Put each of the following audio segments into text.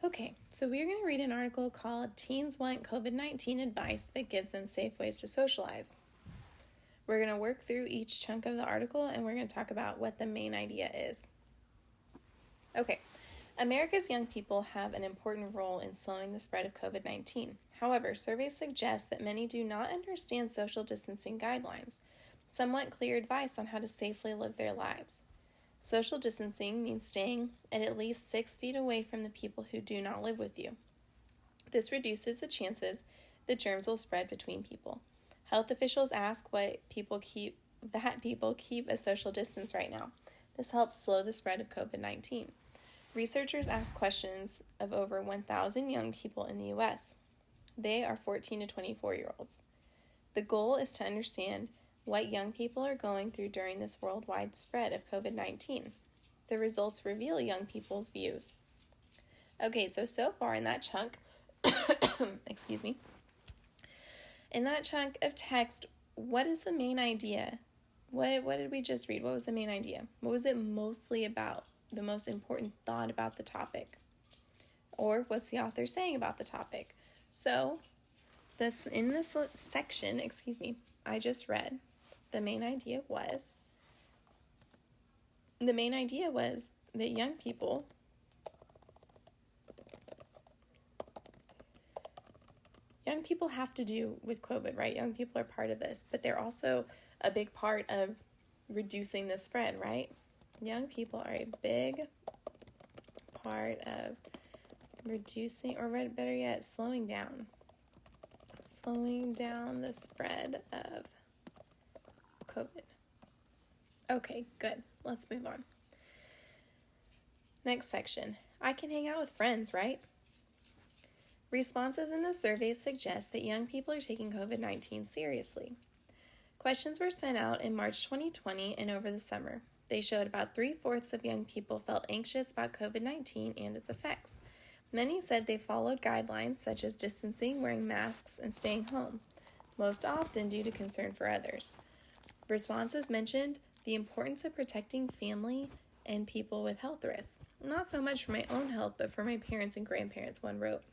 Okay, so we're going to read an article called Teens Want COVID-19 Advice That Gives Them Safe Ways to Socialize. We're going to work through each chunk of the article and we're going to talk about what the main idea is. Okay, America's young people have an important role in slowing the spread of COVID-19. However, surveys suggest that many do not understand social distancing guidelines, somewhat clear advice on how to safely live their lives. Social distancing means staying at least 6 feet away from the people who do not live with you. This reduces the chances that germs will spread between people. Health officials ask that people keep a social distance right now. This helps slow the spread of COVID-19. Researchers asked questions of over 1,000 young people in the U.S. They are 14 to 24-year-olds. The goal is to understand what young people are going through during this worldwide spread of COVID-19. The results reveal young people's views. Okay, so far in that chunk, in that chunk of text, what is the main idea? What did we just read? What was the main idea? What was it mostly about? The most important thought about the topic? Or what's the author saying about the topic? So, in this section, I just read, the main idea was that young people have to do with COVID, right? Young people are part of this, but they're also a big part of reducing the spread, right? Young people are a big part of reducing, or better yet, slowing down the spread of COVID. Okay, good. Let's move on. Next section. I can hang out with friends, right? Responses in the survey suggest that young people are taking COVID-19 seriously. Questions were sent out in March 2020 and over the summer. They showed about 3/4 of young people felt anxious about COVID-19 and its effects. Many said they followed guidelines such as distancing, wearing masks, and staying home, most often due to concern for others. Responses mentioned the importance of protecting family and people with health risks. Not so much for my own health, but for my parents and grandparents, one wrote.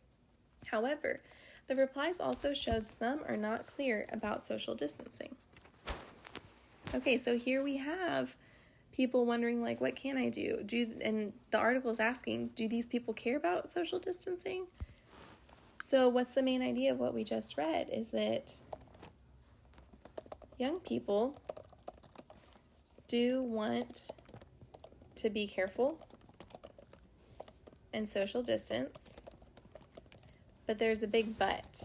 However, the replies also showed some are not clear about social distancing. Okay, so here we have people wondering, like, what can I do? And the article is asking, do these people care about social distancing? So what's the main idea of what we just read is that young people do want to be careful and social distance, but there's a big but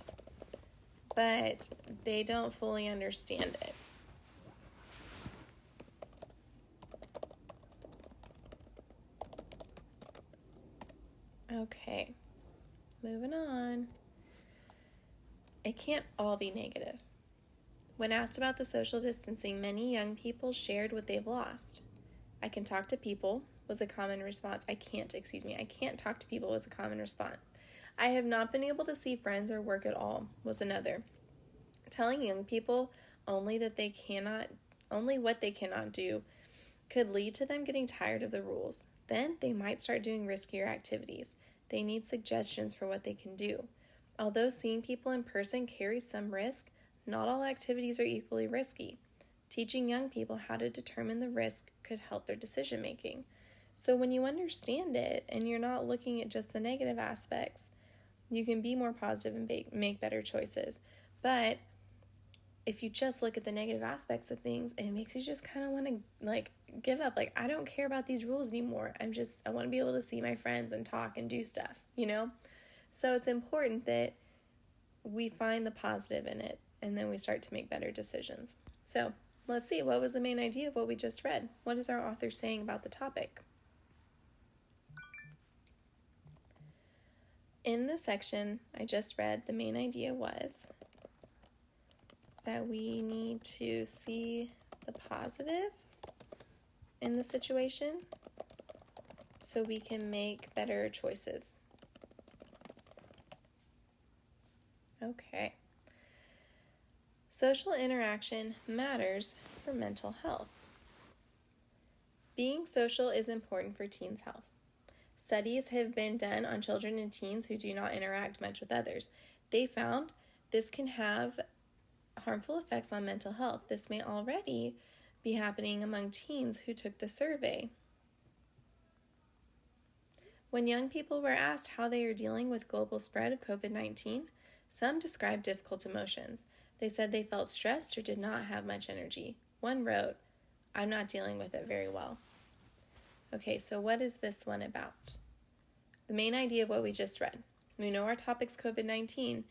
they don't fully understand it. Okay, moving on. It can't all be negative. When asked about the social distancing, many young people shared what they've lost. I can talk to people was a common response. I can't talk to people was a common response. I have not been able to see friends or work at all was another. Telling young people only what they cannot do could lead to them getting tired of the rules. Then they might start doing riskier activities. They need suggestions for what they can do. Although seeing people in person carries some risk, not all activities are equally risky. Teaching young people how to determine the risk could help their decision making. So when you understand it and you're not looking at just the negative aspects, you can be more positive and make better choices. But if you just look at the negative aspects of things, it makes you just kind of want to give up. I don't care about these rules anymore. I want to be able to see my friends and talk and do stuff, So it's important that we find the positive in it and then we start to make better decisions. So let's see, what was the main idea of what we just read? What is our author saying about the topic? In the section I just read, the main idea was that we need to see the positive in the situation so we can make better choices. Okay. Social interaction matters for mental health. Being social is important for teens' health. Studies have been done on children and teens who do not interact much with others. They found this can have harmful effects on mental health. This may already be happening among teens who took the survey. When young people were asked how they are dealing with global spread of COVID-19, some described difficult emotions. They said they felt stressed or did not have much energy. One wrote, "I'm not dealing with it very well." Okay, so what is this one about? The main idea of what we just read. We know our topic's COVID-19,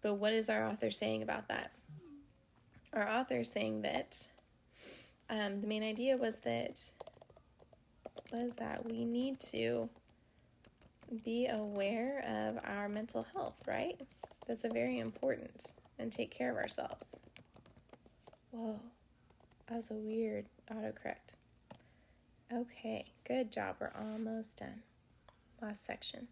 but what is our author saying about that? Our author is saying that the main idea was that we need to be aware of our mental health, right? That's a very important, and take care of ourselves. Whoa, that was a weird autocorrect. Okay, good job. We're almost done. Last section.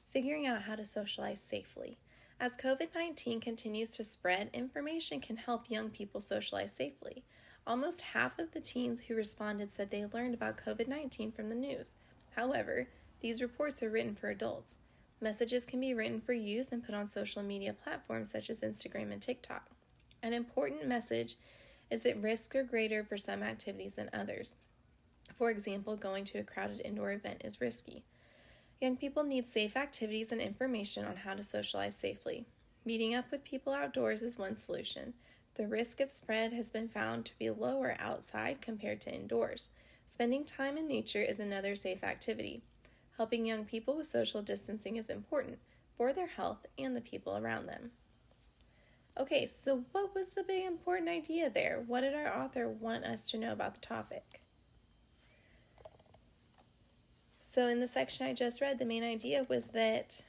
Figuring out how to socialize safely. As COVID-19 continues to spread, information can help young people socialize safely. Almost half of the teens who responded said they learned about COVID-19 from the news. However, these reports are written for adults. Messages can be written for youth and put on social media platforms such as Instagram and TikTok. An important message is that risks are greater for some activities than others. For example, going to a crowded indoor event is risky. Young people need safe activities and information on how to socialize safely. Meeting up with people outdoors is one solution. The risk of spread has been found to be lower outside compared to indoors. Spending time in nature is another safe activity. Helping young people with social distancing is important for their health and the people around them. Okay, so what was the big important idea there? What did our author want us to know about the topic? So in the section I just read, the main idea was that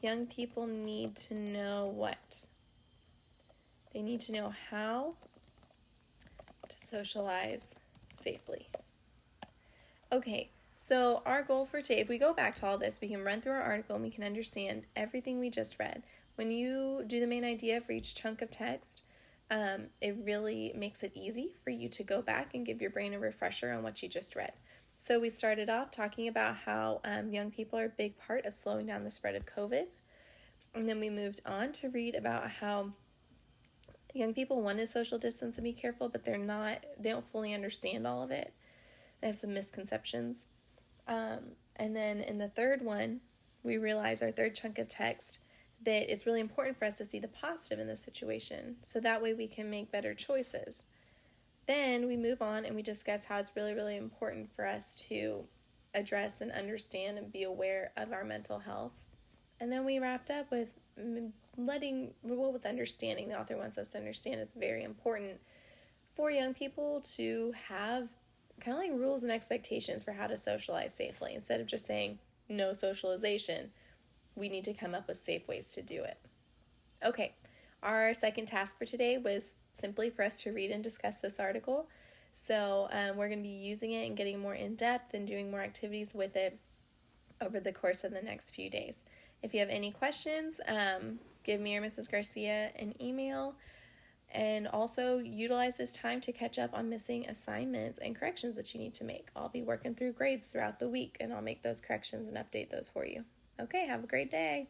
young people need to know what? They need to know how to socialize safely. Okay, so our goal for today, if we go back to all this, we can run through our article and we can understand everything we just read. When you do the main idea for each chunk of text, it really makes it easy for you to go back and give your brain a refresher on what you just read. So we started off talking about how young people are a big part of slowing down the spread of COVID. And then we moved on to read about how young people want to social distance and be careful, but they don't fully understand all of it. They have some misconceptions. And then in the third one, we realized our third chunk of text that it's really important for us to see the positive in this situation. So that way we can make better choices. Then we move on and we discuss how it's really, really important for us to address and understand and be aware of our mental health. And then we wrapped up with understanding. The author wants us to understand it's very important for young people to have kind of like rules and expectations for how to socialize safely. Instead of just saying no socialization, we need to come up with safe ways to do it. Okay, our second task for today was simply for us to read and discuss this article. So we're going to be using it and getting more in depth and doing more activities with it over the course of the next few days. If you have any questions, give me or Mrs. Garcia an email, and also utilize this time to catch up on missing assignments and corrections that you need to make. I'll be working through grades throughout the week, and I'll make those corrections and update those for you. Okay, have a great day.